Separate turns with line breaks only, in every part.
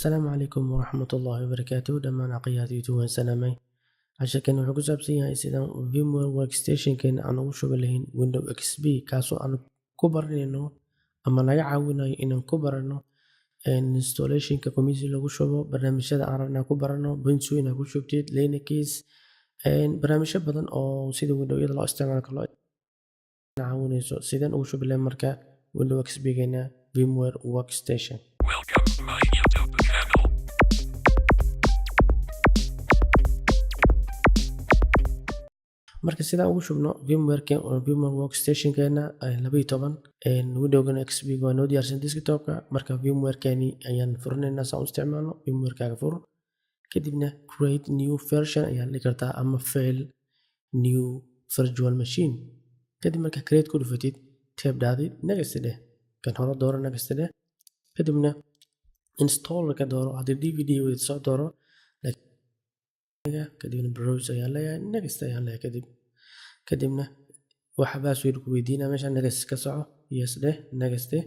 السلام عليكم ورحمة الله وبركاته. دمان عقياتيتو وين سلامي عشان كانوا حكو سابسيها سيدان VMware Workstation كان أنا وشو لهين Windows XP كاسو أنا كبرنينو أما لا يعاوني إن كبرنو installation ككوميسي لو شو برنامج هذا عرفنا كبرنو بنسوي نقول شو بتيت لينكس برنامج بدن أو سيدا Windows يلا استعمال كلا نعاوني سيدان وشو بالله مركا Windows XP كنا VMware Workstation.
Welcome to my YouTube channel.
marka sidaan ugu shubno VMware Workstation-keena 12 Windows XP waa noo diyaarsan desktop-ka. marka VMware-keeni ayaan furinaynaa saan u isticmaalno. VMware-kaaga fur kadibna create new version ayaan dhihi kartaa ama file new virtual machine. kadib marka create ku dhufatid tab dhaadid next dheh, kan hore dooro next dheh, kadibna installer-ka dooro. haddii DVD weyd soo dooro, kadibna browse ayaan leeyahay, next ayaan leeyahay. kadibna waxa password ku weydiinaa meeshaan next ka soco, yes dheh, next dheh.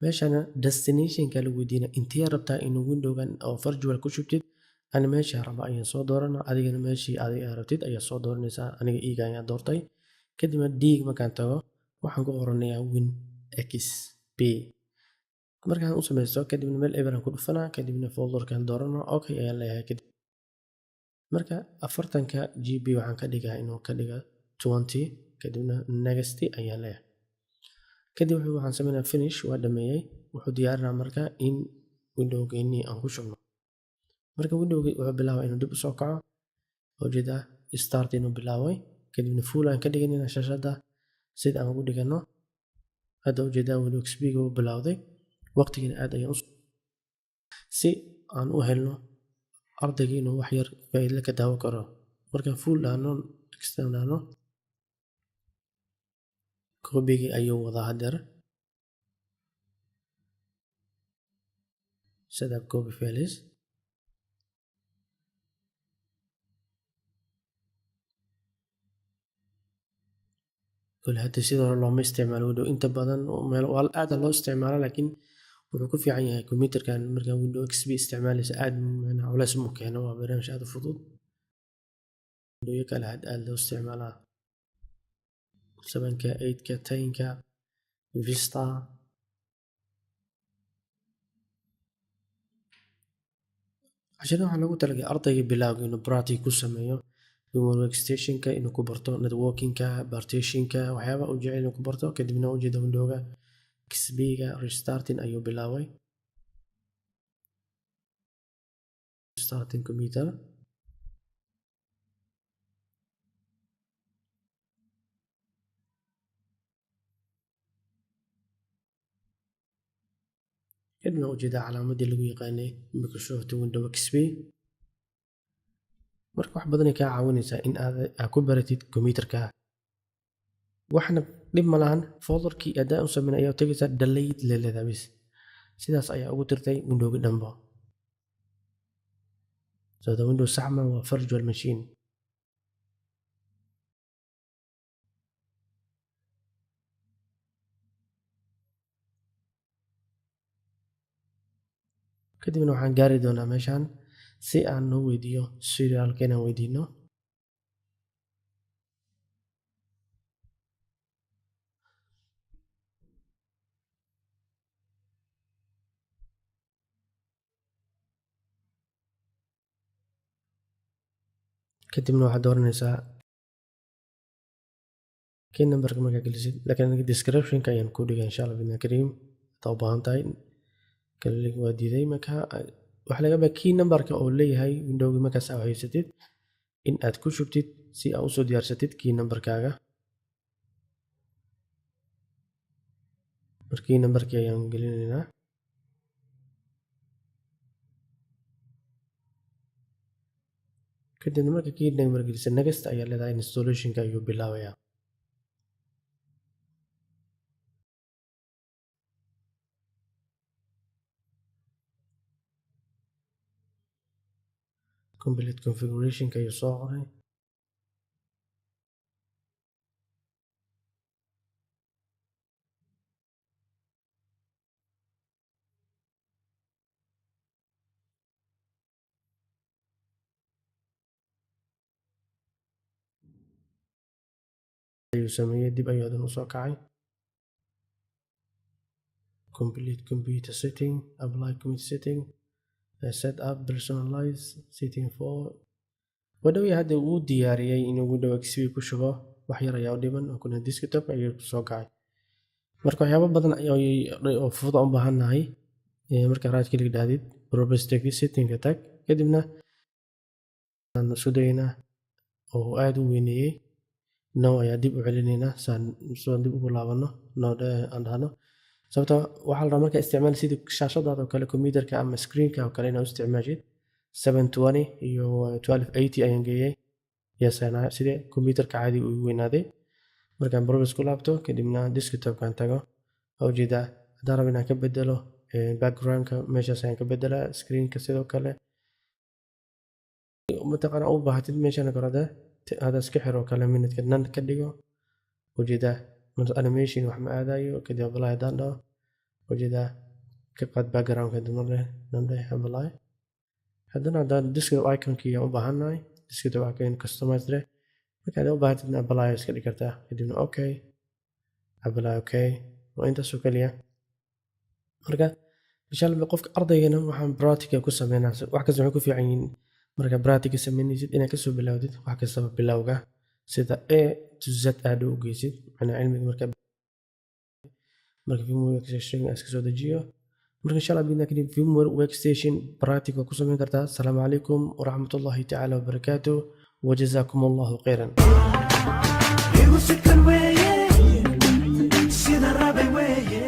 meeshana destination-ka lagu weydiinaa intee rabtaa inuu Windows-gan oo virtual ku shubtid. ani meesha raba ayaan soo dooranaa, adigana meeshii adiga rabtid ayaa soo dooranaysaa. aniga iiga ayaan doortay. kadibna dig markaan tago waxaan ku qoranayaa Win XP markaan u samaysto. kadibna meel eber aan ku dhufanaa, kadibna folder-kan dooranaa, okay ayaan leeyahay. kadib marka 40 GB waxaan ka dhigaa inuu ka dhiga 20, kadibna next ayaan leeyahay. kadib waxaan sameynaa finish, waa dhameeyay. wuxuu diyaarinaa marka in Windows-geennii aan ku shubno. marka Windows-gi wuxuu bilaabay inuu dib u soo kaco, ujeedaa start inuu bilaabay. kadibna full aan ka dhiganayna shaashadda sida aan ugu dhigano. hadda ujeedaa Windows XP-ga uu bilowday. waqtigana aad ayaan si aan u helno ardayga inuu wax yar faa'iido ka daawan karo. markaan full dhahno extend dhahno, copy-gii ayuu wadaa hadeer. set up copy files. kule hadda sidoo hore looma isticmaalo Windows inta badan meel aad loo isticmaalo, laakiin wuxuu ku fiican yahay computerkan markaa Windows XP isticmaalaysa aad culays ma keeno. waa barnaamij aad u fudud. Windows kale aad loo isticmaalaa 7ka 8ka 10ka Vista. cashirada waxaa loogu talagalay ardayga bilowga inuu practice ku sameeyo VMware Workstation-ka, inuu ku barto networking-ka, partition-ka, waxyaabaha uu jecel inuu ku barto. kadibna ujeeda Windows-ga XP-ga restarting ayuu bilaabay. restarting computer. kadibna ujeeda calaamadii lagu yaqaanay Microsoft Windows XP. marka wax badan ay kaa caawinaysaa in aad ku baratid computerka. waxna dhib ma lahan. folderkii adaa u sameyn ayaa tagaysaa delete leedahay bis. sidaas ayaa ugu tirtay Windows-ga dhanbo. so Windows saxma waa virtual machine. kadibna waxaan gaari doonaa meeshaan si aan noo weydiiyo serialka inaan weydiino. kadibna waxaad dooranaysaa key numberka markaa gelisid, laakiin description-ka ayaan ku dhigay insha Allah bidna kariim. hadaa u baahan tahay kale waa diiday. marka waxa laga yaabaa key numberka oo leeyahay Windows-ga markaas aad haysatid in aad ku shubtid si aad usoo diyaarsatid key numberkaaga. markii numberkii ayaan gelinaynaa. kadibna marka key number gelisa next ayaa leedahay, installation-ka ayuu bilaabayaa. complete configuration-ka ayuu soo qoray. ayuu sameeyey dib ayuu hadan usoo kacay complete computer setting apply computer setting set up personalize setting for wadhowi hadda uu diyaariyey inuu Windows XP ku shubo wax yar ayaa u dhiman oo kuna desktop ayuu soo kacay marka waxyaabo badan oo fudud u baahanahay marka raad kaliya dhaadid property setting ka tag kadibna aan soo dayna oo aad u weyneeyay no ayaa dib u celinayna soo dib ugu laabano node aan dhahno sababtoo waxa la rabaa marka isticmaal sidii shaashadaada oo kale computerka ama screenka oo kale inaad u isticmaashid 720 iyo 1280 ayaan geeyay yasana sidii computerka caadi u weynaaday markaan browse ku laabto kadibna desktop kan tago oo jeeda hadaan rabo inaan ka bedelo backgroundka meeshaas ayaan ka bedelaa screenka sidoo kale mataqaana u baahatid meeshaan korada hada iska xiro kale minute nan ka dhigo ujeeda animation wax ma aadayo kadib apply hadaan dhaho ujeeda ka qad backgroundka dambe apply haddana hadaan desktop icon-kii u baahanahay desktop icon customize leh markaad u baahatid apply iska dhigi kartaa kadibna okay apply okay waa intaas oo kaliya marka insha Allah qofka ardaygana waxaan practical ku sameynaa wax kasta wuxuu ku fiican yihiin marka practical sameynaysid inaad ka soo bilowdid wax kasta bilowga sida A to Z aad u geysid ana cilmiga marka VMware workstation iska soo dejiyo marka insha Allah bidna kadib VMware workstation practical ku sameyn kartaa assalamu alaykum wa rahmatullahi ta'ala wa barakatuh wa jazakumullahu khairan